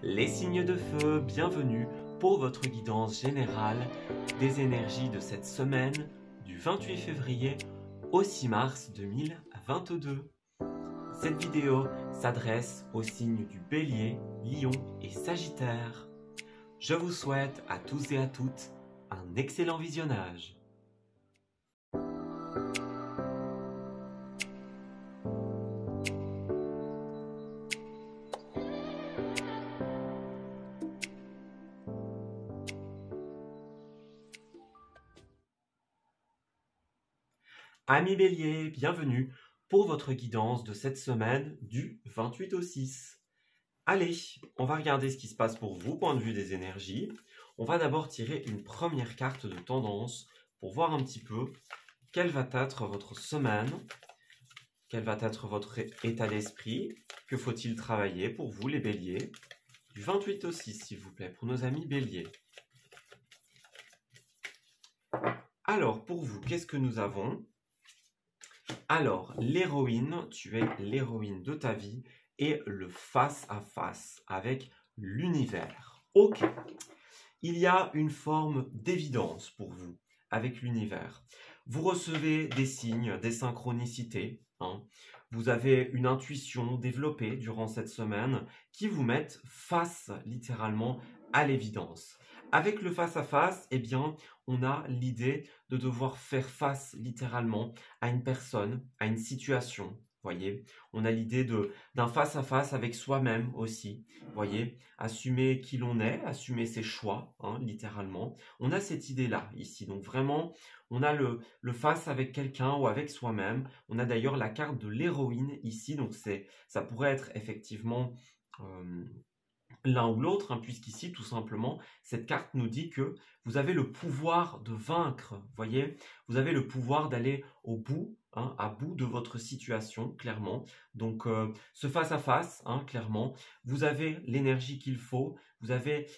Les signes de feu, bienvenue pour votre guidance générale des énergies de cette semaine du 28 février au 6 mars 2022. Cette vidéo s'adresse aux signes du Bélier, Lion et Sagittaire. Je vous souhaite à tous et à toutes un excellent visionnage. Amis Bélier, bienvenue pour votre guidance de cette semaine du 28 au 6. Allez, on va regarder ce qui se passe pour vous, point de vue des énergies. On va d'abord tirer une première carte de tendance pour voir un petit peu quelle va être votre semaine, quel va être votre état d'esprit, que faut-il travailler pour vous les Béliers, du 28 au 6 s'il vous plaît, pour nos amis Béliers. Alors, pour vous, qu'est-ce que nous avons ? Alors, l'héroïne, tu es l'héroïne de ta vie et le face-à-face avec l'univers. Ok, il y a une forme d'évidence pour vous avec l'univers. Vous recevez des signes, des synchronicités. Vous avez une intuition développée durant cette semaine qui vous mettent face littéralement à l'évidence. Avec le face-à-face, eh bien, on a l'idée de devoir faire face littéralement à une personne, à une situation. Voyez, on a l'idée d'un face-à-face avec soi-même aussi. Voyez, assumer qui l'on est, assumer ses choix, littéralement. On a cette idée-là ici. Donc vraiment, on a le face avec quelqu'un ou avec soi-même. On a d'ailleurs la carte de l'héroïne ici. Donc ça pourrait être effectivement l'un ou l'autre, puisqu'ici, tout simplement, cette carte nous dit que vous avez le pouvoir de vaincre, voyez, vous avez le pouvoir d'aller au bout, à bout de votre situation, clairement. Donc, ce face-à-face, clairement, vous avez l'énergie qu'il faut, vous avez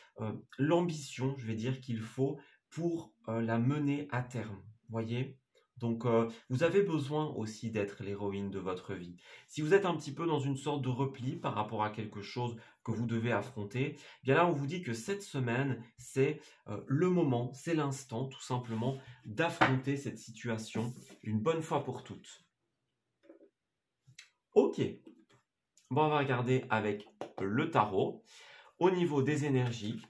l'ambition, je vais dire, qu'il faut pour la mener à terme, voyez. Donc, vous avez besoin aussi d'être l'héroïne de votre vie. Si vous êtes un petit peu dans une sorte de repli par rapport à quelque chose que vous devez affronter, bien là, on vous dit que cette semaine, c'est le moment, c'est l'instant, tout simplement, d'affronter cette situation une bonne fois pour toutes. Ok. Bon, on va regarder avec le tarot. Au niveau des énergies,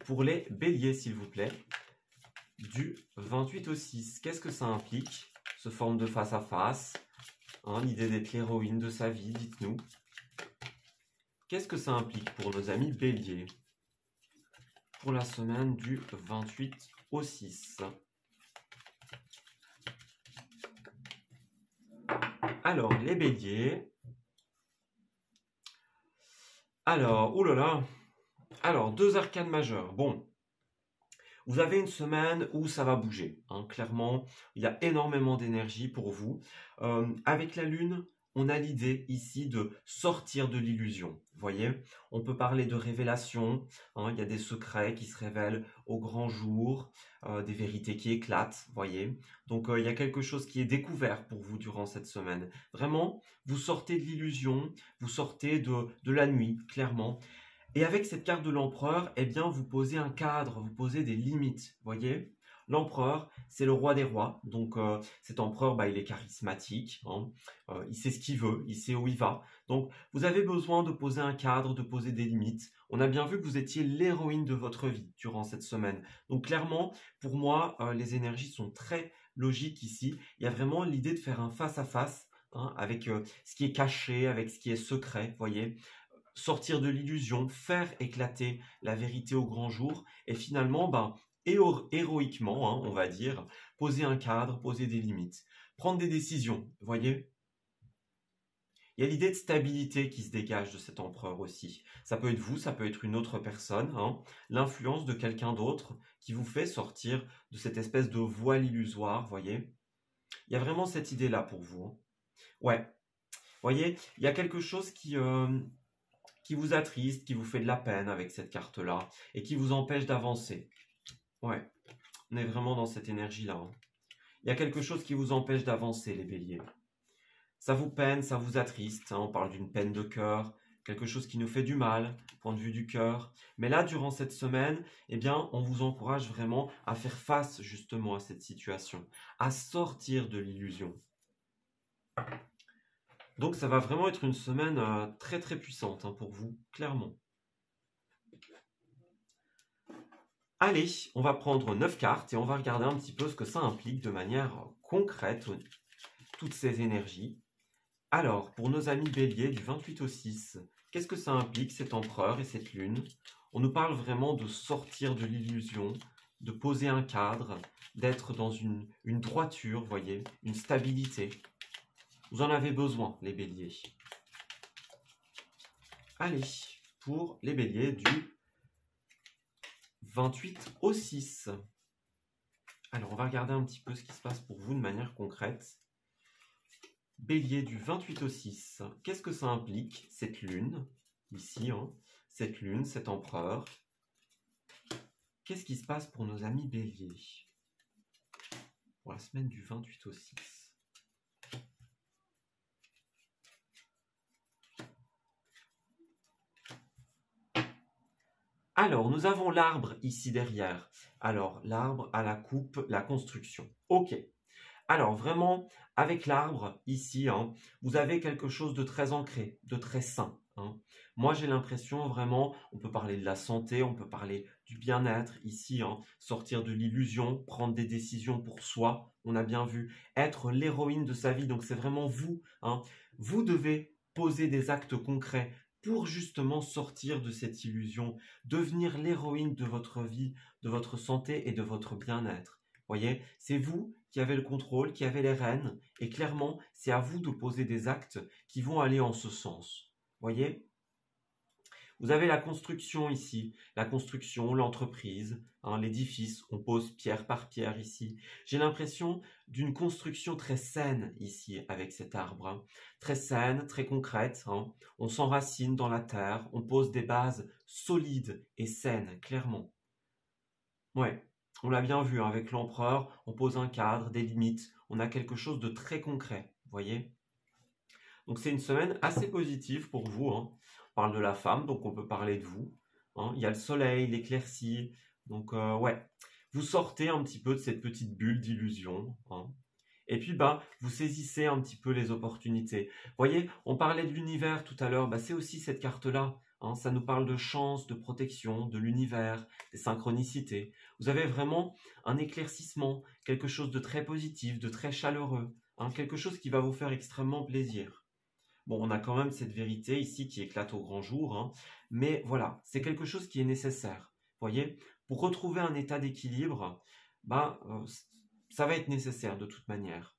pour les béliers, s'il vous plaît, du 28 au 6. Qu'est-ce que ça implique, ce forme de face-à-face, l'idée d'être l'héroïne de sa vie, dites-nous. Qu'est-ce que ça implique pour nos amis béliers pour la semaine du 28 au 6? Alors, les béliers. Alors, oulala. Alors, 2 arcanes majeures. Bon. Vous avez une semaine où ça va bouger. Clairement, il y a énormément d'énergie pour vous. Avec la lune, on a l'idée ici de sortir de l'illusion. Vous voyez, on peut parler de révélation. Il y a des secrets qui se révèlent au grand jour, des vérités qui éclatent. Voyez, donc il y a quelque chose qui est découvert pour vous durant cette semaine. Vraiment, vous sortez de l'illusion, vous sortez de la nuit, clairement. Et avec cette carte de l'empereur, eh bien, vous posez un cadre, vous posez des limites, voyez. L'empereur, c'est le roi des rois, donc cet empereur, il est charismatique, il sait ce qu'il veut, il sait où il va. Donc, vous avez besoin de poser un cadre, de poser des limites. On a bien vu que vous étiez l'héroïne de votre vie durant cette semaine. Donc, clairement, pour moi, les énergies sont très logiques ici. Il y a vraiment l'idée de faire un face-à-face avec ce qui est caché, avec ce qui est secret, voyez. Sortir de l'illusion, faire éclater la vérité au grand jour et finalement, héroïquement, on va dire, poser un cadre, poser des limites, prendre des décisions, voyez. Il y a l'idée de stabilité qui se dégage de cet empereur aussi. Ça peut être vous, ça peut être une autre personne, l'influence de quelqu'un d'autre qui vous fait sortir de cette espèce de voile illusoire, voyez. Il y a vraiment cette idée-là pour vous. Ouais, voyez, il y a quelque chose qui vous attriste, qui vous fait de la peine avec cette carte-là, et qui vous empêche d'avancer. Ouais, on est vraiment dans cette énergie-là. Il y a quelque chose qui vous empêche d'avancer, les béliers. ça vous peine, ça vous attriste, hein, on parle d'une peine de cœur, quelque chose qui nous fait du mal, point de vue du cœur. Mais là, durant cette semaine, eh bien, on vous encourage vraiment à faire face justement à cette situation, à sortir de l'illusion. Donc ça va vraiment être une semaine très très puissante hein, pour vous, clairement. Allez, on va prendre 9 cartes et on va regarder un petit peu ce que ça implique de manière concrète, toutes ces énergies. Alors, pour nos amis béliers du 28 au 6, qu'est-ce que ça implique cet empereur et cette lune? On nous parle vraiment de sortir de l'illusion, de poser un cadre, d'être dans une droiture, voyez, une stabilité. Vous en avez besoin, les béliers. Allez, pour les béliers du 28 au 6. Alors, on va regarder un petit peu ce qui se passe pour vous de manière concrète. Bélier du 28 au 6. Qu'est-ce que ça implique, cette lune, ici, hein, cette lune, cet empereur? Qu'est-ce qui se passe pour nos amis béliers pour la semaine du 28 au 6? Alors, nous avons l'arbre ici derrière. Alors, l'arbre à la coupe, la construction. Ok. Alors, vraiment, avec l'arbre ici, hein, vous avez quelque chose de très ancré, de très sain. Hein. Moi, j'ai l'impression vraiment, on peut parler de la santé, on peut parler du bien-être ici, hein, sortir de l'illusion, prendre des décisions pour soi, on a bien vu, être l'héroïne de sa vie. Donc, c'est vraiment vous. Hein. Vous devez poser des actes concrets pour justement sortir de cette illusion, devenir l'héroïne de votre vie, de votre santé et de votre bien-être. Voyez, c'est vous qui avez le contrôle, qui avez les rênes, et clairement, c'est à vous de poser des actes qui vont aller en ce sens. Voyez, vous avez la construction ici, la construction, l'entreprise, hein, l'édifice, on pose pierre par pierre ici. J'ai l'impression d'une construction très saine ici avec cet arbre, hein. Très saine, très concrète. Hein. On s'enracine dans la terre, on pose des bases solides et saines, clairement. Ouais, on l'a bien vu, hein, avec l'empereur, on pose un cadre, des limites, on a quelque chose de très concret, vous voyez? Donc c'est une semaine assez positive pour vous, hein. On parle de la femme, donc on peut parler de vous. Hein. Il y a le soleil, l'éclaircie, donc ouais, vous sortez un petit peu de cette petite bulle d'illusion. Hein. Et puis, bah, vous saisissez un petit peu les opportunités. Vous voyez, on parlait de l'univers tout à l'heure, bah, c'est aussi cette carte-là. Hein, ça nous parle de chance, de protection, de l'univers, des synchronicités. Vous avez vraiment un éclaircissement, quelque chose de très positif, de très chaleureux, hein, quelque chose qui va vous faire extrêmement plaisir. Bon, on a quand même cette vérité ici qui éclate au grand jour, hein, mais voilà, c'est quelque chose qui est nécessaire. Vous voyez, pour retrouver un état d'équilibre, bah, ça va être nécessaire de toute manière.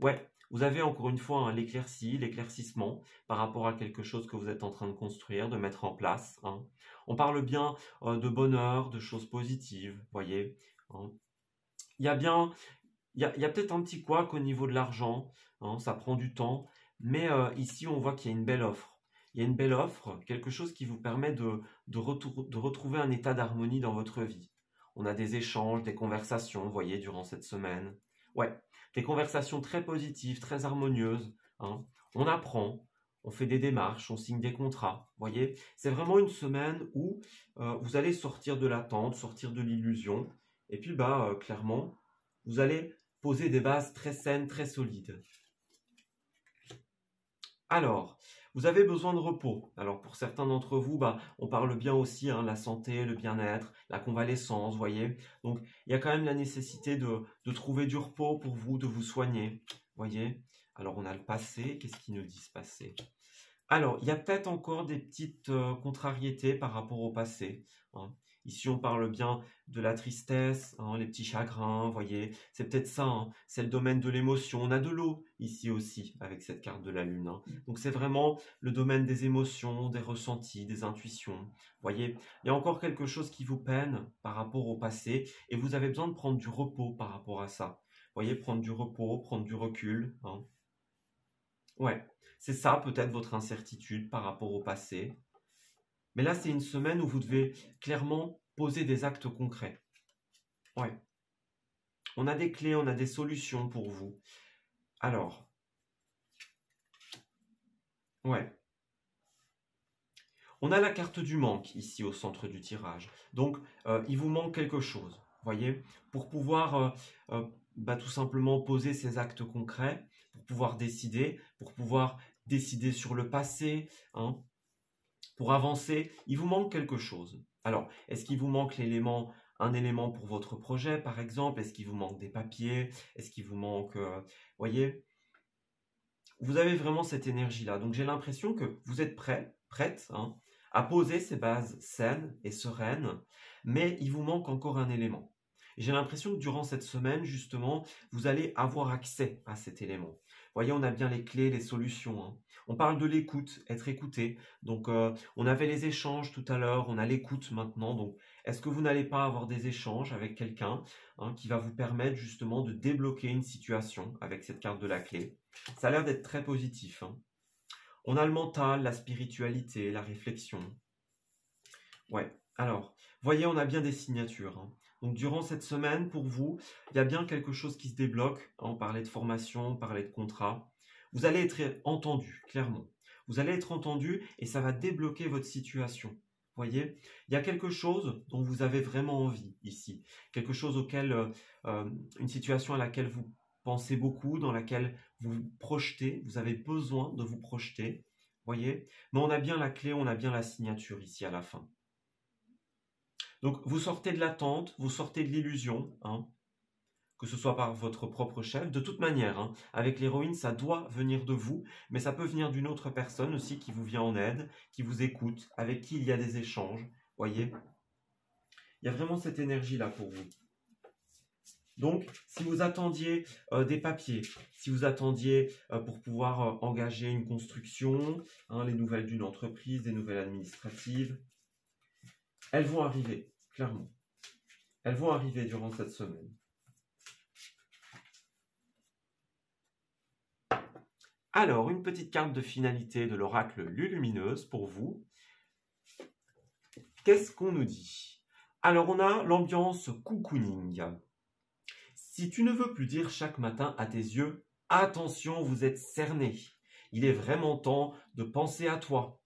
Ouais, vous avez encore une fois hein, l'éclaircie, l'éclaircissement par rapport à quelque chose que vous êtes en train de construire, de mettre en place. Hein. On parle bien de bonheur, de choses positives, vous voyez. Hein. Il y a bien, il y a peut-être un petit couac au niveau de l'argent, hein, ça prend du temps, mais ici on voit qu'il y a une belle offre. Il y a une belle offre, quelque chose qui vous permet de retrouver un état d'harmonie dans votre vie. On a des échanges, des conversations, vous voyez, durant cette semaine. Ouais, des conversations très positives, très harmonieuses. Hein. On apprend, on fait des démarches, on signe des contrats. Vous voyez, c'est vraiment une semaine où vous allez sortir de l'attente, sortir de l'illusion. Et puis, bah, clairement, vous allez poser des bases très saines, très solides. Alors, vous avez besoin de repos. Alors, pour certains d'entre vous, bah, on parle bien aussi hein, la santé, le bien-être, la convalescence, vous voyez. Donc, il y a quand même la nécessité de trouver du repos pour vous, de vous soigner, voyez. Alors, on a le passé. Qu'est-ce qu'ils nous disent passé? Alors, il y a peut-être encore des petites contrariétés par rapport au passé. Hein. Ici, on parle bien de la tristesse, hein, les petits chagrins, vous voyez. C'est peut-être ça, hein, c'est le domaine de l'émotion. On a de l'eau ici aussi, avec cette carte de la Lune. Hein. Donc, c'est vraiment le domaine des émotions, des ressentis, des intuitions. Vous voyez, il y a encore quelque chose qui vous peine par rapport au passé et vous avez besoin de prendre du repos par rapport à ça. Vous voyez, prendre du repos, prendre du recul. Hein. Ouais, c'est ça peut-être votre incertitude par rapport au passé. Mais là, c'est une semaine où vous devez clairement poser des actes concrets. Ouais. On a des clés, on a des solutions pour vous. Alors, Ouais. On a la carte du manque ici au centre du tirage. Donc, il vous manque quelque chose, voyez, pour pouvoir tout simplement poser ces actes concrets, pour pouvoir décider sur le passé, hein, pour avancer, il vous manque quelque chose. Alors, est-ce qu'il vous manque un élément pour votre projet, par exemple? Est-ce qu'il vous manque des papiers? Est-ce qu'il vous manque, voyez, vous avez vraiment cette énergie-là. Donc, j'ai l'impression que vous êtes prête, hein, à poser ces bases saines et sereines, mais il vous manque encore un élément. Et j'ai l'impression que durant cette semaine, justement, vous allez avoir accès à cet élément. Vous voyez, on a bien les clés, les solutions, hein. On parle de l'écoute, être écouté. Donc, on avait les échanges tout à l'heure, on a l'écoute maintenant. Donc, est-ce que vous n'allez pas avoir des échanges avec quelqu'un, hein, qui va vous permettre justement de débloquer une situation avec cette carte de la clé? Ça a l'air d'être très positif, hein. On a le mental, la spiritualité, la réflexion. Ouais, alors, voyez, on a bien des signatures, hein. Donc, durant cette semaine, pour vous, il y a bien quelque chose qui se débloque, hein. On parlait de formation, on parlait de contrat. Vous allez être entendu, clairement. Vous allez être entendu et ça va débloquer votre situation. Voyez, il y a quelque chose dont vous avez vraiment envie ici. Quelque chose une situation à laquelle vous pensez beaucoup, dans laquelle vous vous projetez, vous avez besoin de vous projeter. Voyez, mais on a bien la clé, on a bien la signature ici à la fin. Donc, vous sortez de l'attente, vous sortez de l'illusion, hein, que ce soit par votre propre chef. De toute manière, hein, avec l'héroïne, ça doit venir de vous, mais ça peut venir d'une autre personne aussi qui vous vient en aide, qui vous écoute, avec qui il y a des échanges. Voyez, il y a vraiment cette énergie-là pour vous. Donc, si vous attendiez des papiers, si vous attendiez pour pouvoir engager une construction, hein, les nouvelles d'une entreprise, des nouvelles administratives, elles vont arriver, clairement. Elles vont arriver durant cette semaine. Alors, une petite carte de finalité de l'oracle Lulumineuse pour vous. Qu'est-ce qu'on nous dit? Alors, on a l'ambiance cocooning. Si tu ne veux plus dire chaque matin à tes yeux, attention, vous êtes cerné. Il est vraiment temps de penser à toi.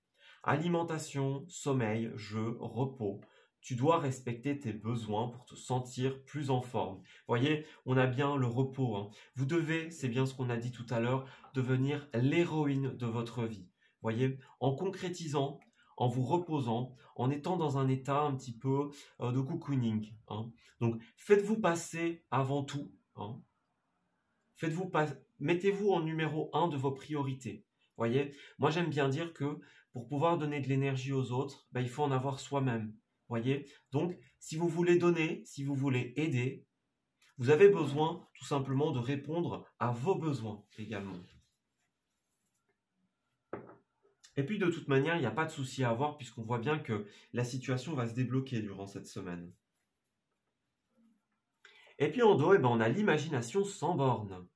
Alimentation, sommeil, jeu, repos. Tu dois respecter tes besoins pour te sentir plus en forme. Voyez, on a bien le repos, hein. Vous devez, c'est bien ce qu'on a dit tout à l'heure, devenir l'héroïne de votre vie. Voyez, en concrétisant, en vous reposant, en étant dans un état un petit peu de cocooning, hein. Donc, faites-vous passer avant tout, hein. Mettez-vous en numéro 1 de vos priorités. Voyez, moi j'aime bien dire que pour pouvoir donner de l'énergie aux autres, il faut en avoir soi-même. Voyez, donc si vous voulez donner, si vous voulez aider, vous avez besoin tout simplement de répondre à vos besoins également. Et puis de toute manière, il n'y a pas de souci à avoir puisqu'on voit bien que la situation va se débloquer durant cette semaine. Et puis en dos, on a l'imagination sans borne.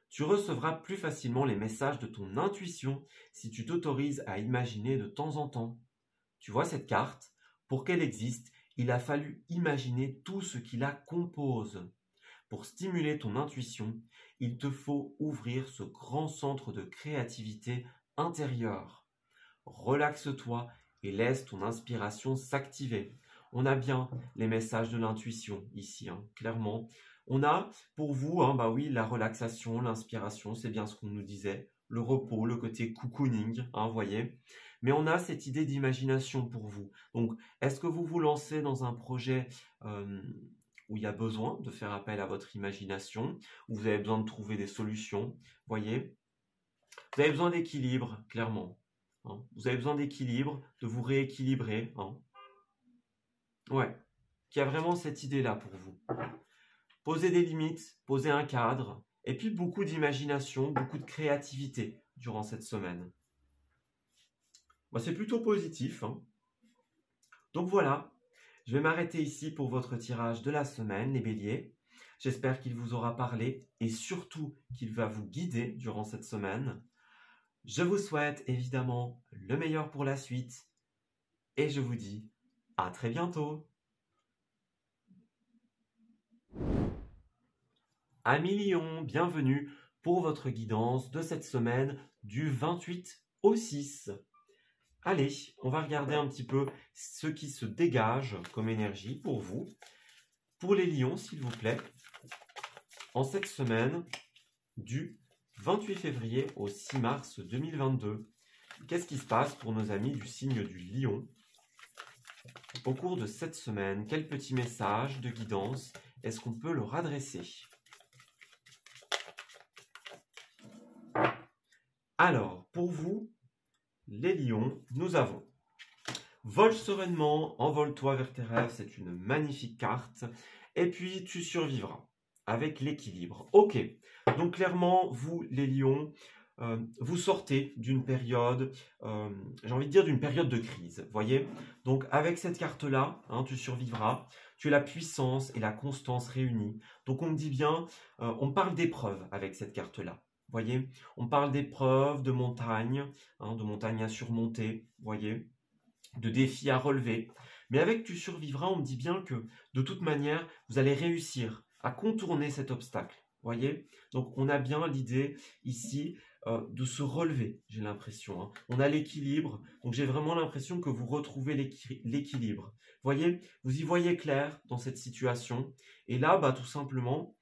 Tu recevras plus facilement les messages de ton intuition si tu t'autorises à imaginer de temps en temps. Tu vois cette carte? Pour qu'elle existe, il a fallu imaginer tout ce qui la compose. Pour stimuler ton intuition, il te faut ouvrir ce grand centre de créativité intérieure. Relaxe-toi et laisse ton inspiration s'activer. On a bien les messages de l'intuition ici, hein, clairement. On a pour vous, hein, oui, la relaxation, l'inspiration, c'est bien ce qu'on nous disait. Le repos, le côté cocooning, hein, voyez. Mais on a cette idée d'imagination pour vous. Donc, est-ce que vous vous lancez dans un projet où il y a besoin de faire appel à votre imagination, où vous avez besoin de trouver des solutions, voyez? Vous avez besoin d'équilibre, clairement, hein. Vous avez besoin d'équilibre, de vous rééquilibrer, hein. Ouais, qu'il y a vraiment cette idée-là pour vous. Posez des limites, posez un cadre, et puis beaucoup d'imagination, beaucoup de créativité durant cette semaine. C'est plutôt positif, hein. Donc voilà, je vais m'arrêter ici pour votre tirage de la semaine, les béliers. J'espère qu'il vous aura parlé et surtout qu'il va vous guider durant cette semaine. Je vous souhaite évidemment le meilleur pour la suite et je vous dis à très bientôt. Amis Lion, bienvenue pour votre guidance de cette semaine du 28 au 6. Allez, on va regarder un petit peu ce qui se dégage comme énergie pour vous. Pour les lions, s'il vous plaît, en cette semaine du 28 février au 6 mars 2022. Qu'est-ce qui se passe pour nos amis du signe du lion au cours de cette semaine? Quel petit message de guidance est-ce qu'on peut leur adresser? Alors, pour vous, les lions, nous avons vole sereinement, envole-toi vers tes rêves, c'est une magnifique carte. Et puis, tu survivras avec l'équilibre. Ok, donc clairement, vous, les lions, vous sortez d'une période, j'ai envie de dire d'une période de crise, voyez. Donc avec cette carte-là, hein, tu survivras, tu as la puissance et la constance réunies. Donc on me dit bien, on parle d'épreuves avec cette carte-là, voyez. On parle d'épreuves, de montagnes, hein, de montagnes à surmonter, voyez, de défis à relever. Mais avec tu survivras, on me dit bien que de toute manière, vous allez réussir à contourner cet obstacle, voyez. Donc on a bien l'idée ici de se relever, j'ai l'impression. Hein. On a l'équilibre, donc j'ai vraiment l'impression que vous retrouvez l'équilibre. Voyez, vous y voyez clair dans cette situation. Et là, bah, tout simplement,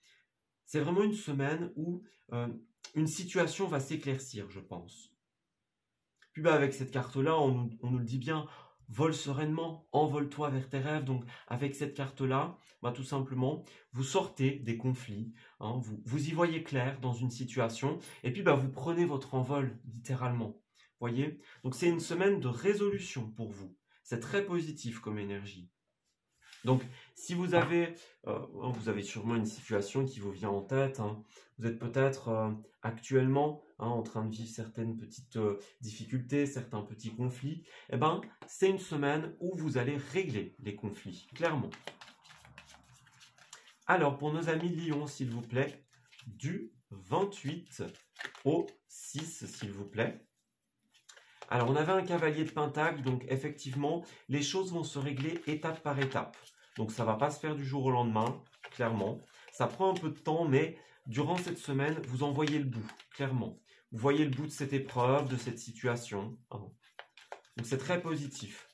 c'est vraiment une semaine où une situation va s'éclaircir, je pense. Puis bah, avec cette carte-là, on nous le dit bien, vole sereinement, envole-toi vers tes rêves. Donc avec cette carte-là, bah, tout simplement, vous sortez des conflits, hein, vous y voyez clair dans une situation, et puis bah, vous prenez votre envol, littéralement. Voyez? Donc c'est une semaine de résolution pour vous. C'est très positif comme énergie. Donc, si vous avez sûrement une situation qui vous vient en tête, hein. Vous êtes peut-être actuellement en train de vivre certaines petites difficultés, certains petits conflits, eh ben, c'est une semaine où vous allez régler les conflits, clairement. Alors, pour nos amis Lion, s'il vous plaît, du 28 au 6, s'il vous plaît. Alors, on avait un cavalier de pentacle, donc effectivement, les choses vont se régler étape par étape. Donc, ça ne va pas se faire du jour au lendemain, clairement. Ça prend un peu de temps, mais durant cette semaine, vous en voyez le bout, clairement. Vous voyez le bout de cette épreuve, de cette situation. Donc, c'est très positif.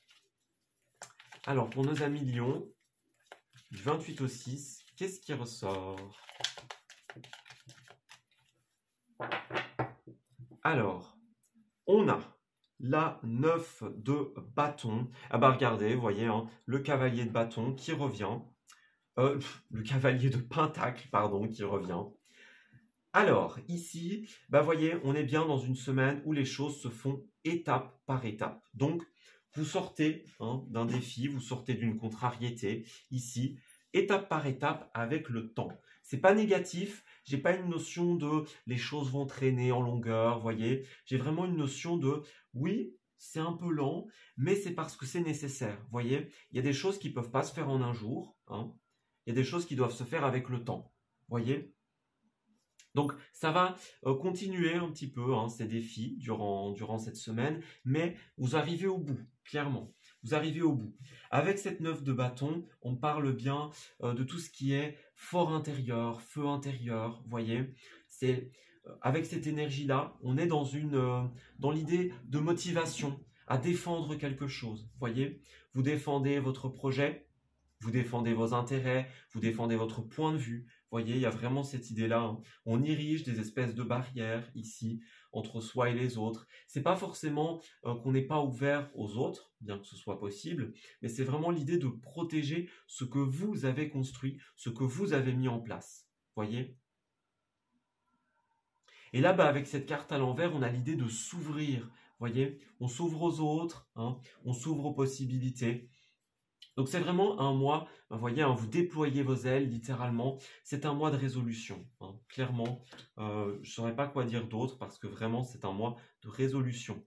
Alors, pour nos amis Lion, du 28 au 6, qu'est-ce qui ressort? Alors, on a la 9 de bâton. Ah bah regardez, vous voyez, hein, le cavalier de bâton qui revient. Le cavalier de pentacle, pardon, qui revient. Alors, ici, bah voyez, on est bien dans une semaine où les choses se font étape par étape. Donc, vous sortez d'un défi, vous sortez d'une contrariété, ici, étape par étape avec le temps. C'est pas négatif, j'ai pas une notion de les choses vont traîner en longueur, voyez. J'ai vraiment une notion de oui, c'est un peu lent, mais c'est parce que c'est nécessaire, voyez. Il y a des choses qui peuvent pas se faire en un jour, hein. Il y a des choses qui doivent se faire avec le temps, voyez. Donc, ça va continuer un petit peu ces défis durant cette semaine, mais vous arrivez au bout, clairement. Vous arrivez au bout. Avec cette 9 de bâton, on parle bien de tout ce qui est fort intérieur, feu intérieur, vous voyez. C'est avec cette énergie-là, on est dans l'idée de motivation à défendre quelque chose, vous voyez. Vous défendez votre projet, vous défendez vos intérêts, vous défendez votre point de vue. Vous voyez, il y a vraiment cette idée-là. Hein. On érige des espèces de barrières ici entre soi et les autres. C'est pas forcément qu'on n'est pas ouvert aux autres, bien que ce soit possible, mais c'est vraiment l'idée de protéger ce que vous avez construit, ce que vous avez mis en place. Vous voyez? Et là, bah, avec cette carte à l'envers, on a l'idée de s'ouvrir. Vous voyez? On s'ouvre aux autres, hein, on s'ouvre aux possibilités. Donc c'est vraiment un mois, vous voyez, hein, vous déployez vos ailes littéralement, c'est un mois de résolution, hein, clairement, je ne saurais pas quoi dire d'autre parce que vraiment c'est un mois de résolution.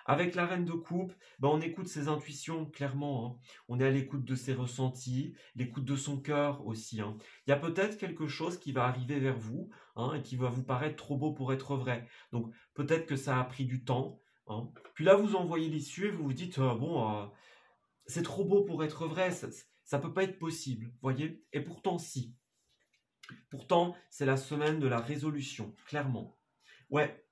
Avec la reine de coupe, on écoute ses intuitions, clairement, hein. On est à l'écoute de ses ressentis, l'écoute de son cœur aussi. Hein. Il y a peut-être quelque chose qui va arriver vers vous hein, et qui va vous paraître trop beau pour être vrai. Donc peut-être que ça a pris du temps. Hein. Puis là vous envoyez l'issue et vous vous dites, c'est trop beau pour être vrai, ça peut pas être possible, voyez. Et pourtant, si. Pourtant, c'est la semaine de la résolution, clairement. Ouais,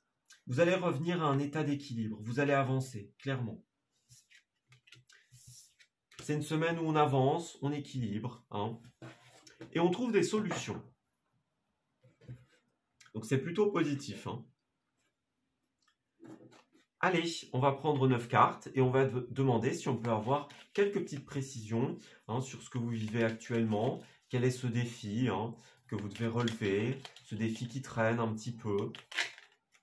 vous allez revenir à un état d'équilibre. Vous allez avancer, clairement. C'est une semaine où on avance, on équilibre, hein, et on trouve des solutions. Donc c'est plutôt positif, hein. Allez, on va prendre 9 cartes et on va demander si on peut avoir quelques petites précisions, hein, sur ce que vous vivez actuellement. Quel est ce défi, hein, que vous devez relever, ce défi qui traîne un petit peu.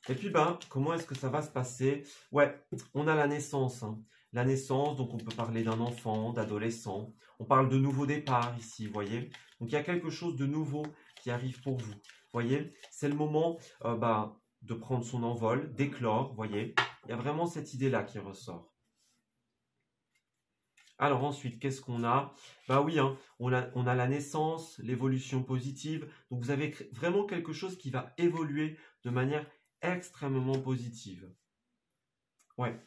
Et puis, comment est-ce que ça va se passer? Ouais, on a la naissance, hein. La naissance, donc on peut parler d'un enfant, d'adolescent. On parle de nouveau départ ici, vous voyez. Donc il y a quelque chose de nouveau qui arrive pour vous. Vous voyez, c'est le moment de prendre son envol, d'éclore, vous voyez. Il y a vraiment cette idée-là qui ressort. Alors ensuite, qu'est-ce qu'on a? Oui, hein, on a la naissance, l'évolution positive. Donc vous avez vraiment quelque chose qui va évoluer de manière extrêmement positive. Ouais.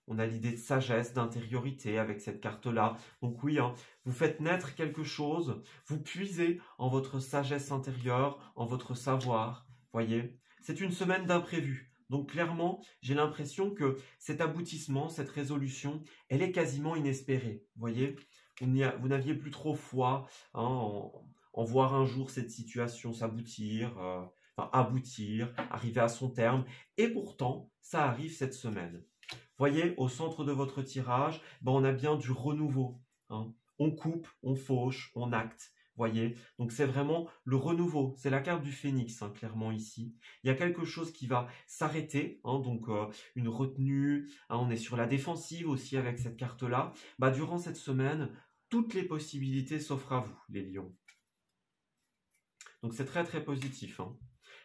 On a l'idée de sagesse, d'intériorité avec cette carte-là. Donc oui, hein, vous faites naître quelque chose, vous puisez en votre sagesse intérieure, en votre savoir. Voyez, c'est une semaine d'imprévu. Donc clairement, j'ai l'impression que cet aboutissement, cette résolution, elle est quasiment inespérée. Voyez, vous n'aviez plus trop foi, hein, en voir un jour cette situation s'aboutir, aboutir, arriver à son terme. Et pourtant, ça arrive cette semaine. Voyez, au centre de votre tirage, on a bien du renouveau, hein. On coupe, on fauche, on acte. Voyez, donc c'est vraiment le renouveau. C'est la carte du phénix, hein, clairement ici. Il y a quelque chose qui va s'arrêter, hein, donc une retenue. Hein, on est sur la défensive aussi avec cette carte-là. Durant cette semaine, toutes les possibilités s'offrent à vous, les lions. Donc c'est très très positif, hein.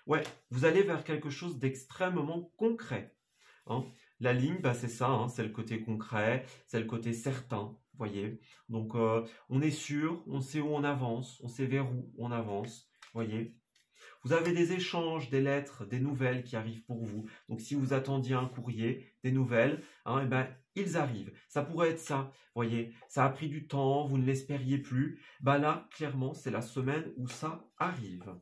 Ouais, vous allez vers quelque chose d'extrêmement concret, hein. La ligne, c'est ça, hein, c'est le côté concret, c'est le côté certain, voyez. Donc, on est sûr, on sait où on avance, on sait vers où on avance, voyez. Vous avez des échanges, des lettres, des nouvelles qui arrivent pour vous. Donc, si vous attendiez un courrier, des nouvelles, hein, ils arrivent. Ça pourrait être ça, voyez. Ça a pris du temps, vous ne l'espériez plus. Là, clairement, c'est la semaine où ça arrive.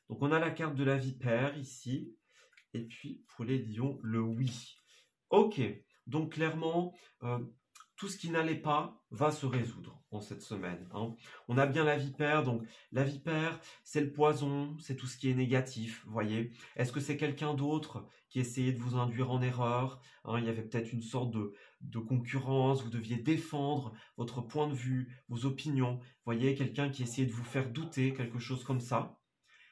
Donc, on a la carte de la vipère ici. Et puis, pour les lions, le oui. Ok, donc clairement, tout ce qui n'allait pas va se résoudre en cette semaine, hein. On a bien la vipère, donc la vipère, c'est le poison, c'est tout ce qui est négatif, vous voyez. Est-ce que c'est quelqu'un d'autre qui essayait de vous induire en erreur, hein? Il y avait peut-être une sorte de concurrence, vous deviez défendre votre point de vue, vos opinions, vous voyez, quelqu'un qui essayait de vous faire douter, quelque chose comme ça.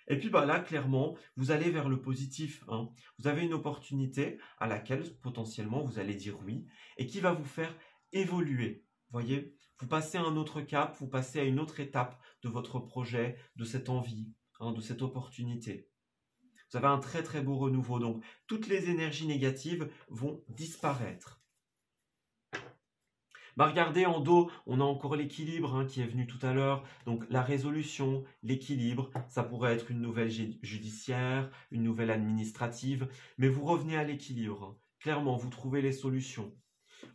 Et puis là, clairement, vous allez vers le positif, hein. Vous avez une opportunité à laquelle potentiellement vous allez dire oui et qui va vous faire évoluer. Voyez, vous passez à un autre cap, vous passez à une autre étape de votre projet, de cette envie, hein, de cette opportunité. Vous avez un très très beau renouveau. Donc, toutes les énergies négatives vont disparaître. Regardez en dos, on a encore l'équilibre, hein, qui est venu tout à l'heure. Donc la résolution, l'équilibre, ça pourrait être une nouvelle judiciaire, une nouvelle administrative, mais vous revenez à l'équilibre, hein. Clairement, vous trouvez les solutions.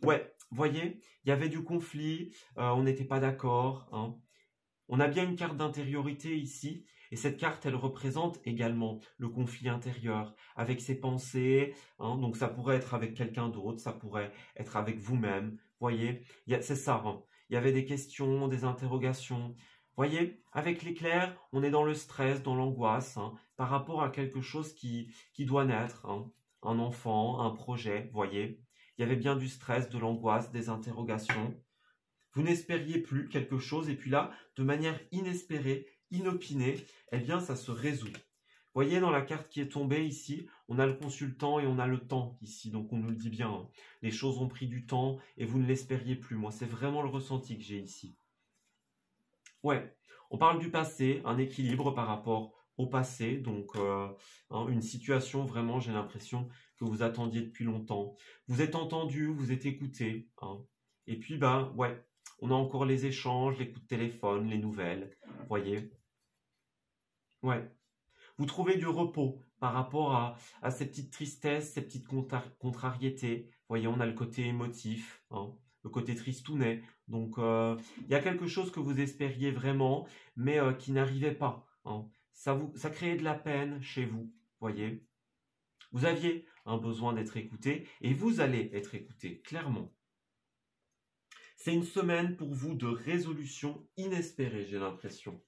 Ouais, voyez, il y avait du conflit, on n'était pas d'accord, hein. On a bien une carte d'intériorité ici, et cette carte, elle représente également le conflit intérieur, avec ses pensées, hein. Donc ça pourrait être avec quelqu'un d'autre, ça pourrait être avec vous-même. Voyez, c'est ça, hein. Il y avait des questions, des interrogations. Voyez, avec l'éclair, on est dans le stress, dans l'angoisse, hein, par rapport à quelque chose qui doit naître, hein. Un enfant, un projet, voyez. Il y avait bien du stress, de l'angoisse, des interrogations. Vous n'espériez plus quelque chose, et puis là, de manière inespérée, inopinée, eh bien, ça se résout. Voyez, dans la carte qui est tombée ici, on a le consultant et on a le temps ici, donc on nous le dit bien, hein. Les choses ont pris du temps et vous ne l'espériez plus. Moi, c'est vraiment le ressenti que j'ai ici. Ouais, on parle du passé, un équilibre par rapport au passé, donc une situation vraiment, j'ai l'impression que vous attendiez depuis longtemps. Vous êtes entendu, vous êtes écouté, hein. Et puis, ouais, on a encore les échanges, les coups de téléphone, les nouvelles, voyez. Ouais. Vous trouvez du repos par rapport à ces petites tristesses, ces petites contrariétés. Vous voyez, on a le côté émotif, hein, le côté tristounet. Donc, il y a quelque chose que vous espériez vraiment, mais qui n'arrivait pas, hein. Ça créait de la peine chez vous, voyez. Vous aviez un besoin d'être écouté et vous allez être écouté, clairement. C'est une semaine pour vous de résolution inespérée, j'ai l'impression.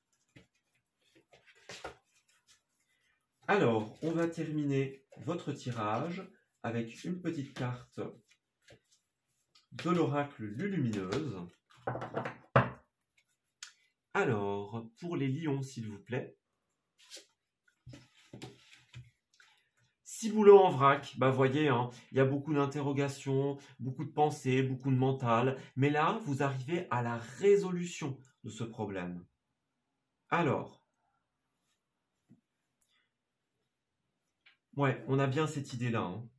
Alors, on va terminer votre tirage avec une petite carte de l'oracle Lulumineuse. Alors, pour les lions, s'il vous plaît. Ciboulot en vrac, bah voyez, hein, il y a beaucoup d'interrogations, beaucoup de pensées, beaucoup de mental, mais là, vous arrivez à la résolution de ce problème. Alors, ouais, on a bien cette idée-là. Hein.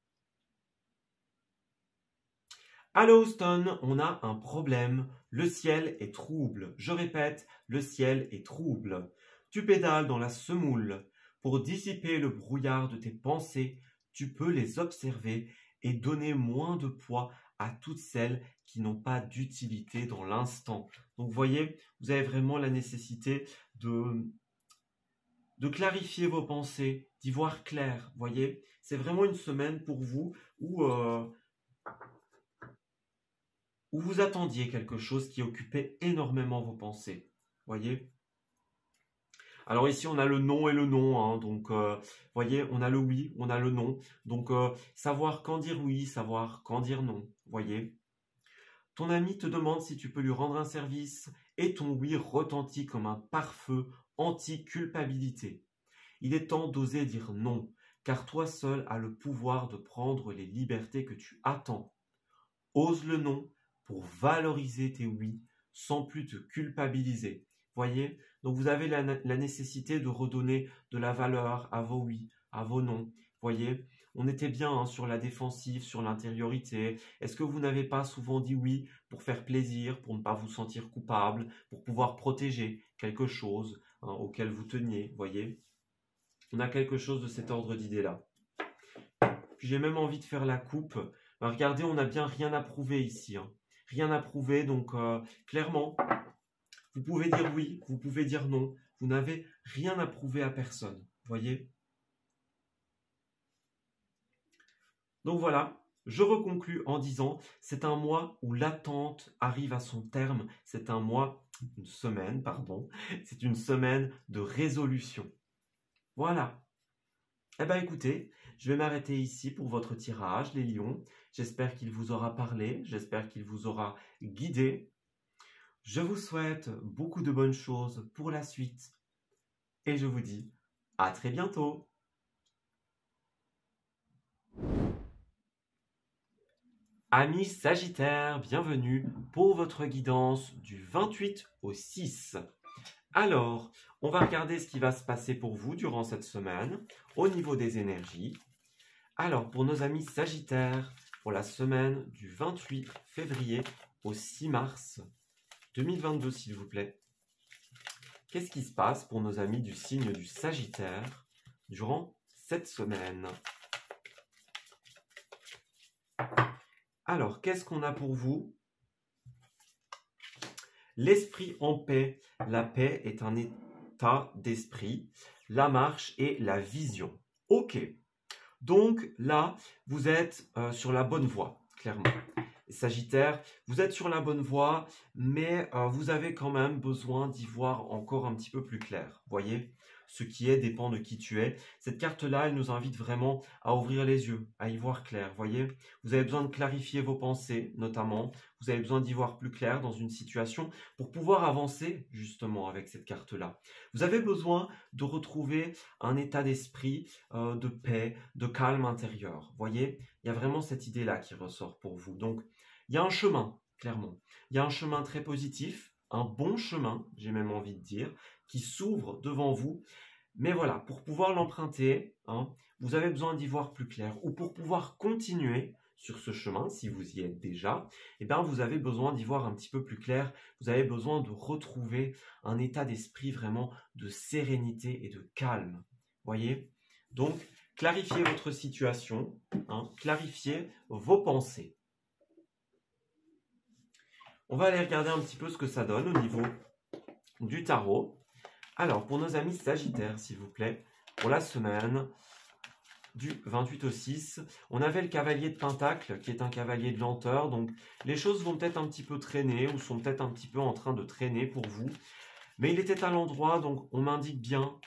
À Houston, on a un problème. Le ciel est trouble. Je répète, le ciel est trouble. Tu pédales dans la semoule. Pour dissiper le brouillard de tes pensées, tu peux les observer et donner moins de poids à toutes celles qui n'ont pas d'utilité dans l'instant. Donc, vous voyez, vous avez vraiment la nécessité de clarifier vos pensées, d'y voir clair. Vous voyez, c'est vraiment une semaine pour vous où vous attendiez quelque chose qui occupait énormément vos pensées. Voyez ? Alors ici, on a le non et le non. Hein, donc, voyez, on a le oui, on a le non. Donc, savoir quand dire oui, savoir quand dire non. Voyez ? Ton ami te demande si tu peux lui rendre un service et ton oui retentit comme un pare-feu anti-culpabilité. Il est temps d'oser dire non, car toi seul as le pouvoir de prendre les libertés que tu attends. Ose le non pour valoriser tes oui sans plus te culpabiliser. Voyez ? Donc vous avez la nécessité de redonner de la valeur à vos oui, à vos non. Voyez ? On était bien hein, sur la défensive, sur l'intériorité. Est-ce que vous n'avez pas souvent dit oui pour faire plaisir, pour ne pas vous sentir coupable, pour pouvoir protéger quelque chose hein, auquel vous teniez, voyez ? On a quelque chose de cet ordre d'idée-là. Puis j'ai même envie de faire la coupe. Ben, regardez, on n'a bien rien à prouver ici. Hein. Rien à prouver, donc clairement, vous pouvez dire oui, vous pouvez dire non. Vous n'avez rien à prouver à personne. Voyez ? Donc voilà, je reconclus en disant, c'est un mois où l'attente arrive à son terme. C'est un mois, une semaine, pardon. C'est une semaine de résolution. Voilà. Eh bien écoutez, je vais m'arrêter ici pour votre tirage, les lions. J'espère qu'il vous aura parlé, j'espère qu'il vous aura guidé. Je vous souhaite beaucoup de bonnes choses pour la suite. Et je vous dis à très bientôt. Amis Sagittaires, bienvenue pour votre guidance du 28 au 6. Alors, on va regarder ce qui va se passer pour vous durant cette semaine au niveau des énergies. Alors, pour nos amis Sagittaires, pour la semaine du 28 février au 6 mars 2022, s'il vous plaît, qu'est-ce qui se passe pour nos amis du signe du Sagittaire durant cette semaine? Alors, qu'est-ce qu'on a pour vous? L'esprit en paix. La paix est un état d'esprit. La marche et la vision. Ok. Donc là, vous êtes sur la bonne voie, clairement. Sagittaire, vous êtes sur la bonne voie, mais vous avez quand même besoin d'y voir encore un petit peu plus clair. Voyez, ce qui est dépend de qui tu es. Cette carte-là, elle nous invite vraiment à ouvrir les yeux, à y voir clair. Voyez, vous avez besoin de clarifier vos pensées, notamment. Vous avez besoin d'y voir plus clair dans une situation pour pouvoir avancer justement avec cette carte-là. Vous avez besoin de retrouver un état d'esprit de paix, de calme intérieur. Voyez, il y a vraiment cette idée-là qui ressort pour vous. Donc, il y a un chemin, clairement. Il y a un chemin très positif, un bon chemin, j'ai même envie de dire, qui s'ouvre devant vous. Mais voilà, pour pouvoir l'emprunter, hein, vous avez besoin d'y voir plus clair. Ou pour pouvoir continuer sur ce chemin, si vous y êtes déjà, eh bien, vous avez besoin d'y voir un petit peu plus clair. Vous avez besoin de retrouver un état d'esprit vraiment de sérénité et de calme. Voyez ? Donc, clarifiez votre situation, hein, clarifiez vos pensées. On va aller regarder un petit peu ce que ça donne au niveau du tarot. Alors, pour nos amis Sagittaires, s'il vous plaît, pour la semaine du 28 au 6, on avait le cavalier de Pentacle, qui est un cavalier de lenteur. Donc, les choses vont peut-être un petit peu traîner, ou sont peut-être un petit peu en train de traîner pour vous. Mais il était à l'endroit, donc on m'indique bien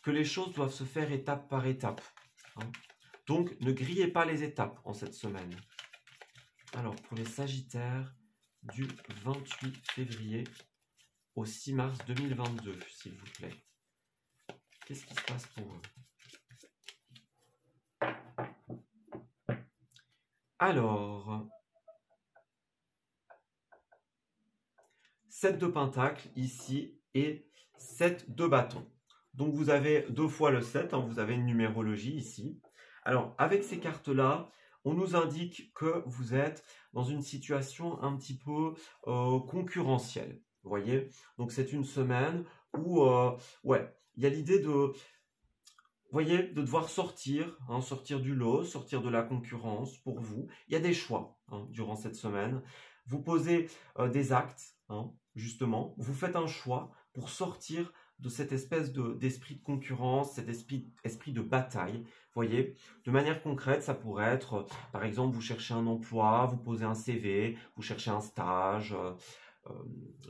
que les choses doivent se faire étape par étape. Donc, ne grillez pas les étapes en cette semaine. Alors, pour les Sagittaires, du 28 février au 6 mars 2022, s'il vous plaît. Qu'est-ce qui se passe pour eux? Alors, 7 de pentacle ici et 7 de bâton. Donc vous avez 2 fois le 7, vous avez une numérologie ici. Alors, avec ces cartes-là, on nous indique que vous êtes dans une situation un petit peu concurrentielle. Vous voyez? Donc c'est une semaine où, il y a l'idée de, voyez, de devoir sortir, sortir du lot, sortir de la concurrence pour vous. Il y a des choix durant cette semaine. Vous posez des actes, justement. Vous faites un choix pour sortir de cette espèce d'esprit de concurrence, cet esprit de bataille. Vous voyez, de manière concrète, ça pourrait être, par exemple, vous cherchez un emploi, vous posez un CV, vous cherchez un stage,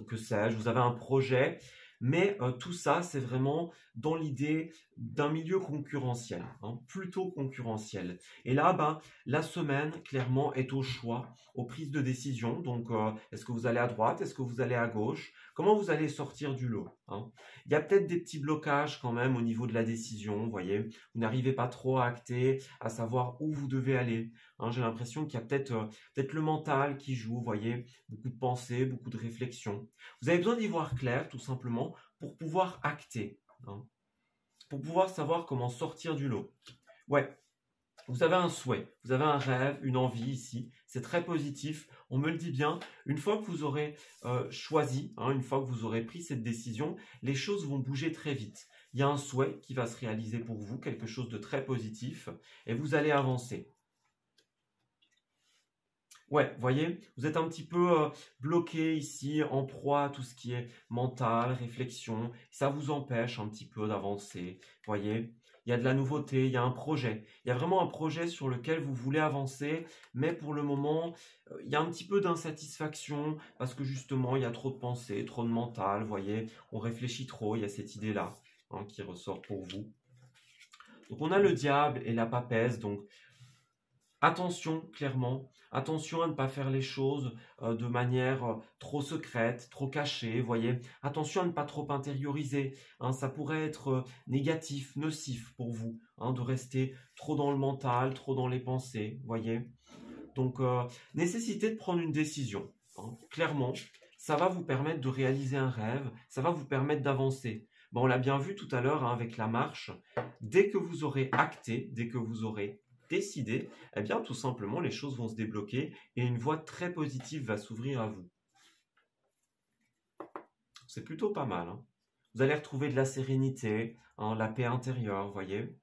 que sais-je, vous avez un projet. Mais tout ça, c'est vraiment dans l'idée d'un milieu concurrentiel, plutôt concurrentiel. Et là, la semaine, clairement, est au choix, aux prises de décision. Donc, est-ce que vous allez à droite? Est-ce que vous allez à gauche? Comment vous allez sortir du lot? Il y a peut-être des petits blocages quand même au niveau de la décision, vous voyez. Vous n'arrivez pas trop à acter, à savoir où vous devez aller. J'ai l'impression qu'il y a peut-être le mental qui joue, vous voyez. Beaucoup de pensées, beaucoup de réflexions. Vous avez besoin d'y voir clair, tout simplement, pour pouvoir acter, pour pouvoir savoir comment sortir du lot. Ouais, vous avez un souhait, vous avez un rêve, une envie ici, c'est très positif, on me le dit bien. Une fois que vous aurez choisi, une fois que vous aurez pris cette décision, les choses vont bouger très vite. Il y a un souhait qui va se réaliser pour vous, quelque chose de très positif, et vous allez avancer. Ouais, vous voyez, vous êtes un petit peu bloqué ici, en proie à tout ce qui est mental, réflexion. Ça vous empêche un petit peu d'avancer. Vous voyez, il y a de la nouveauté, il y a un projet. Il y a vraiment un projet sur lequel vous voulez avancer, mais pour le moment, il y a un petit peu d'insatisfaction parce que justement, il y a trop de pensées, trop de mental. Vous voyez, on réfléchit trop, il y a cette idée-là qui ressort pour vous. Donc, on a le diable et la papesse, donc attention, clairement, attention à ne pas faire les choses de manière trop secrète, trop cachée, voyez. Attention à ne pas trop intérioriser, ça pourrait être négatif, nocif pour vous, de rester trop dans le mental, trop dans les pensées, voyez. Donc, nécessité de prendre une décision, clairement, ça va vous permettre de réaliser un rêve, ça va vous permettre d'avancer. On l'a bien vu tout à l'heure avec la marche, dès que vous aurez acté, dès que vous aurez décidé, eh bien tout simplement les choses vont se débloquer et une voie très positive va s'ouvrir à vous. C'est plutôt pas mal. Vous allez retrouver de la sérénité, la paix intérieure, vous voyez.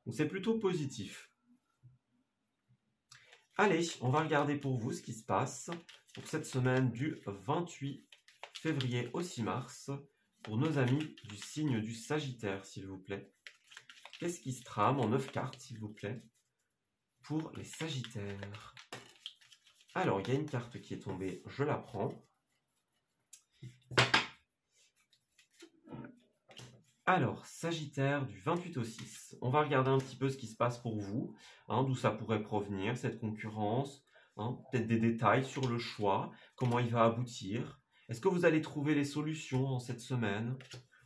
Donc c'est plutôt positif. Allez, on va regarder pour vous ce qui se passe pour cette semaine du 28 février au 6 mars pour nos amis du signe du Sagittaire, s'il vous plaît. Qu'est-ce qui se trame en 9 cartes, s'il vous plaît, pour les Sagittaires? Alors, il y a une carte qui est tombée, je la prends. Alors, Sagittaire du 28 au 6. On va regarder un petit peu ce qui se passe pour vous, d'où ça pourrait provenir, cette concurrence, peut-être des détails sur le choix, comment il va aboutir. Est-ce que vous allez trouver les solutions en cette semaine?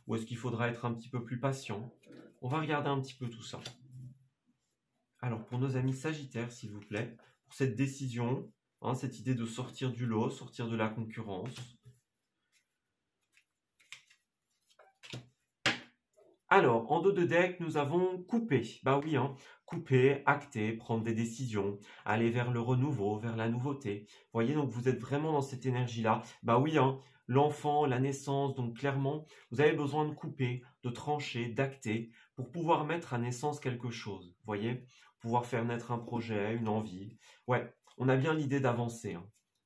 Ou est-ce qu'il faudra être un petit peu plus patient? On va regarder un petit peu tout ça. Alors, pour nos amis Sagittaires, s'il vous plaît, pour cette décision, cette idée de sortir du lot, sortir de la concurrence. Alors, en dos de deck, nous avons coupé. Bah oui, couper, acter, prendre des décisions, aller vers le renouveau, vers la nouveauté. Vous voyez, donc vous êtes vraiment dans cette énergie-là. Bah oui, l'enfant, la naissance, donc clairement, vous avez besoin de couper, de trancher, d'acter, pour pouvoir mettre à naissance quelque chose. Vous voyez, pouvoir faire naître un projet, une envie. Ouais, on a bien l'idée d'avancer.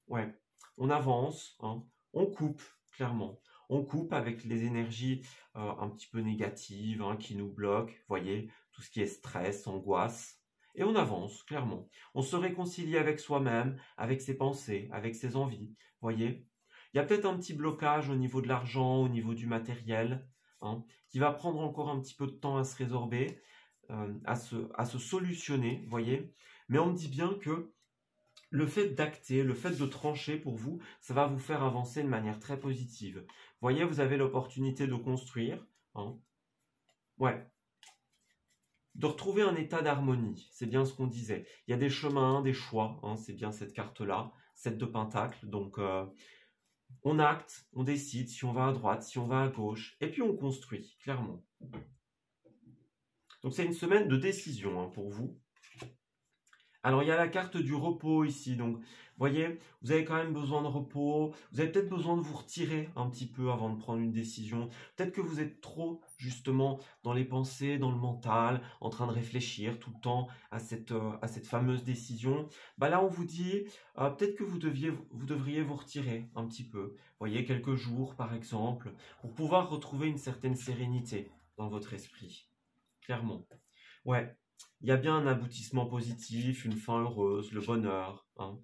Ouais, on avance, on coupe, clairement. On coupe avec les énergies un petit peu négatives qui nous bloquent, voyez, tout ce qui est stress, angoisse. Et on avance, clairement. On se réconcilie avec soi-même, avec ses pensées, avec ses envies. Voyez? Il y a peut-être un petit blocage au niveau de l'argent, au niveau du matériel, hein, qui va prendre encore un petit peu de temps à se résorber, à se solutionner, voyez? Mais on me dit bien que le fait d'acter, le fait de trancher pour vous, ça va vous faire avancer de manière très positive. Voyez, vous avez l'opportunité de construire, hein, ouais, de retrouver un état d'harmonie. C'est bien ce qu'on disait. Il y a des chemins, des choix, hein, c'est bien cette carte-là, 7 de Pentacle. Donc, on acte, on décide si on va à droite, si on va à gauche, et puis on construit, clairement. Donc, c'est une semaine de décision, hein, pour vous. Alors, il y a la carte du repos ici. Donc, vous voyez, vous avez quand même besoin de repos. Vous avez peut-être besoin de vous retirer un petit peu avant de prendre une décision. Peut-être que vous êtes trop, justement, dans les pensées, dans le mental, en train de réfléchir tout le temps à cette fameuse décision. Bah là, on vous dit, peut-être que vous devriez vous retirer un petit peu. Vous voyez, quelques jours, par exemple, pour pouvoir retrouver une certaine sérénité dans votre esprit. Clairement. Ouais. Il y a bien un aboutissement positif, une fin heureuse, le bonheur, hein.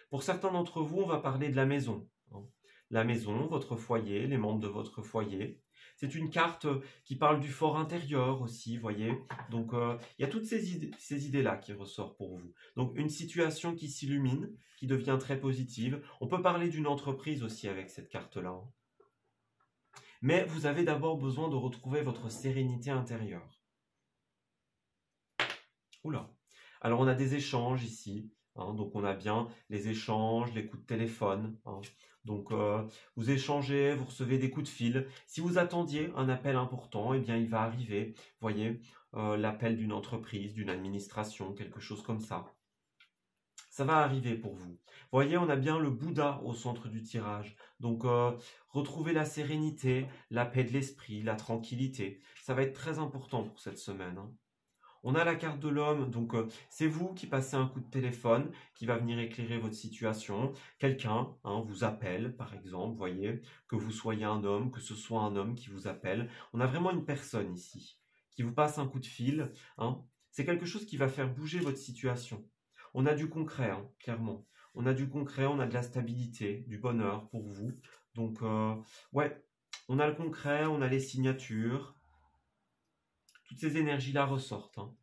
Pour certains d'entre vous, on va parler de la maison, hein. La maison, votre foyer, les membres de votre foyer. C'est une carte qui parle du fort intérieur aussi, voyez. Donc, il y a toutes ces idées-là qui ressortent pour vous. Donc, une situation qui s'illumine, qui devient très positive. On peut parler d'une entreprise aussi avec cette carte-là, hein. Mais vous avez d'abord besoin de retrouver votre sérénité intérieure. Oula. Alors, on a des échanges ici, hein, donc on a bien les échanges, les coups de téléphone, hein. Donc, vous échangez, vous recevez des coups de fil. Si vous attendiez un appel important, eh bien, il va arriver, voyez, l'appel d'une entreprise, d'une administration, quelque chose comme ça. Ça va arriver pour vous. Voyez, on a bien le Bouddha au centre du tirage. Donc, retrouvez la sérénité, la paix de l'esprit, la tranquillité. Ça va être très important pour cette semaine, hein. On a la carte de l'homme, donc c'est vous qui passez un coup de téléphone qui va venir éclairer votre situation. Quelqu'un, hein, vous appelle, par exemple, voyez, que vous soyez un homme, que ce soit un homme qui vous appelle. On a vraiment une personne ici qui vous passe un coup de fil, hein. C'est quelque chose qui va faire bouger votre situation. On a du concret, hein, clairement. On a du concret, on a de la stabilité, du bonheur pour vous. Donc, ouais, on a le concret, on a les signatures. Toutes ces énergies-là ressortent, hein.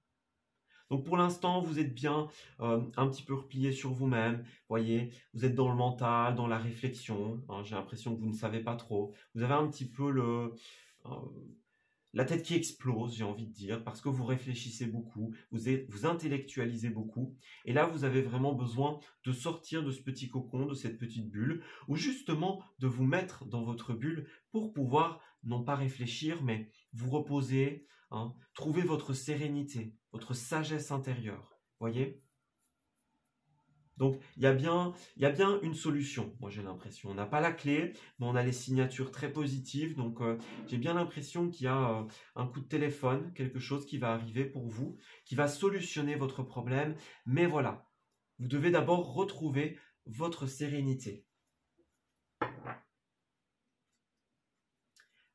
Donc pour l'instant, vous êtes bien un petit peu replié sur vous-même. Voyez, vous êtes dans le mental, dans la réflexion, hein. J'ai l'impression que vous ne savez pas trop. Vous avez un petit peu la tête qui explose, j'ai envie de dire, parce que vous réfléchissez beaucoup, vous intellectualisez beaucoup. Et là, vous avez vraiment besoin de sortir de ce petit cocon, de cette petite bulle, ou justement de vous mettre dans votre bulle pour pouvoir, non pas réfléchir, mais vous reposer, hein, trouver votre sérénité, votre sagesse intérieure. Voyez ? Donc, il y a bien une solution, moi j'ai l'impression. On n'a pas la clé, mais on a les signatures très positives. Donc, j'ai bien l'impression qu'il y a un coup de téléphone, quelque chose qui va arriver pour vous, qui va solutionner votre problème. Mais voilà, vous devez d'abord retrouver votre sérénité.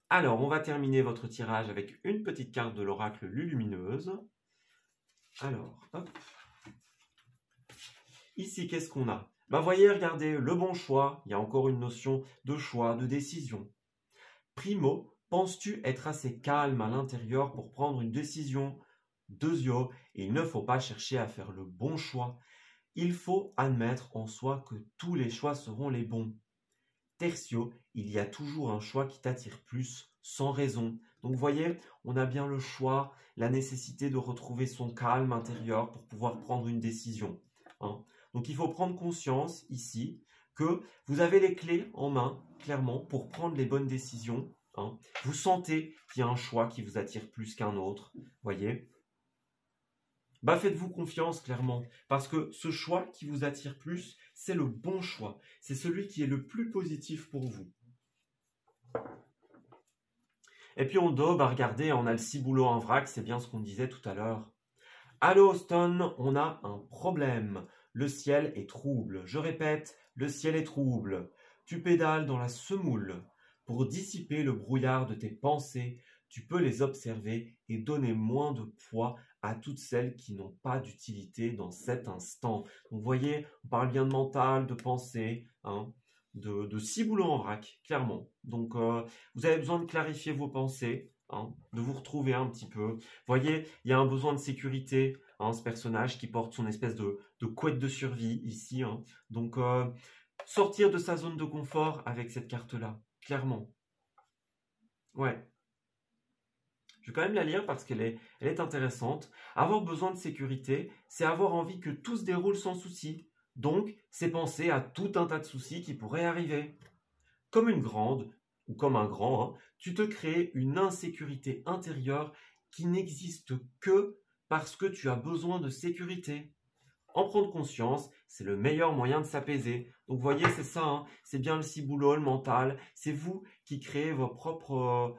Alors, on va terminer votre tirage avec une petite carte de l'oracle Lulumineuse. Alors, hop. Ici, qu'est-ce qu'on a? Ben, voyez, regardez, le bon choix. Il y a encore une notion de choix, de décision. Primo, penses-tu être assez calme à l'intérieur pour prendre une décision? Deuxio, il ne faut pas chercher à faire le bon choix. Il faut admettre en soi que tous les choix seront les bons. Tertio, il y a toujours un choix qui t'attire plus, sans raison. Donc, vous voyez, on a bien le choix, la nécessité de retrouver son calme intérieur pour pouvoir prendre une décision, hein. Donc, il faut prendre conscience ici que vous avez les clés en main, clairement, pour prendre les bonnes décisions, hein. Vous sentez qu'il y a un choix qui vous attire plus qu'un autre, voyez. Bah, faites-vous confiance, clairement, parce que ce choix qui vous attire plus, c'est le bon choix. C'est celui qui est le plus positif pour vous. Et puis on doit, bah regardez, on a le ciboulot en vrac, c'est bien ce qu'on disait tout à l'heure. Allô Austin, on a un problème. Le ciel est trouble. Je répète, le ciel est trouble. Tu pédales dans la semoule. Pour dissiper le brouillard de tes pensées, tu peux les observer et donner moins de poids à toutes celles qui n'ont pas d'utilité dans cet instant. Donc, vous voyez, on parle bien de mental, de pensée, hein, de ciboulot en vrac, clairement. Donc, vous avez besoin de clarifier vos pensées, hein, de vous retrouver un petit peu. Vous voyez, il y a un besoin de sécurité, hein, ce personnage qui porte son espèce de couette de survie ici. Hein. Donc, sortir de sa zone de confort avec cette carte-là, clairement. Ouais. Je vais quand même la lire parce elle est intéressante. Avoir besoin de sécurité, c'est avoir envie que tout se déroule sans souci. Donc, c'est penser à tout un tas de soucis qui pourraient arriver. Comme une grande, ou comme un grand, hein, tu te crées une insécurité intérieure qui n'existe que parce que tu as besoin de sécurité. En prendre conscience, c'est le meilleur moyen de s'apaiser. Donc, vous voyez, c'est ça, hein, c'est bien le ciboulot, le mental. C'est vous qui créez vos propres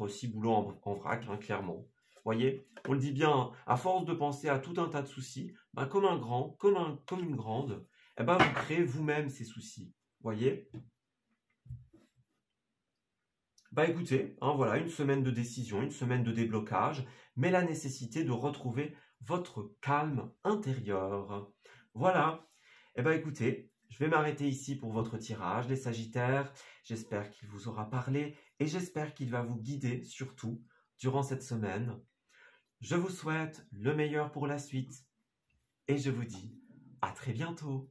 ciboulots en vrac, hein, clairement. Vous voyez, on le dit bien, hein, à force de penser à tout un tas de soucis, comme un grand, comme une grande, vous créez vous-même ces soucis. Vous voyez? Écoutez, hein, voilà, une semaine de décision, une semaine de déblocage, mais la nécessité de retrouver votre calme intérieur. Voilà. Écoutez, je vais m'arrêter ici pour votre tirage, les Sagittaires. J'espère qu'il vous aura parlé et j'espère qu'il va vous guider surtout durant cette semaine. Je vous souhaite le meilleur pour la suite et je vous dis à très bientôt.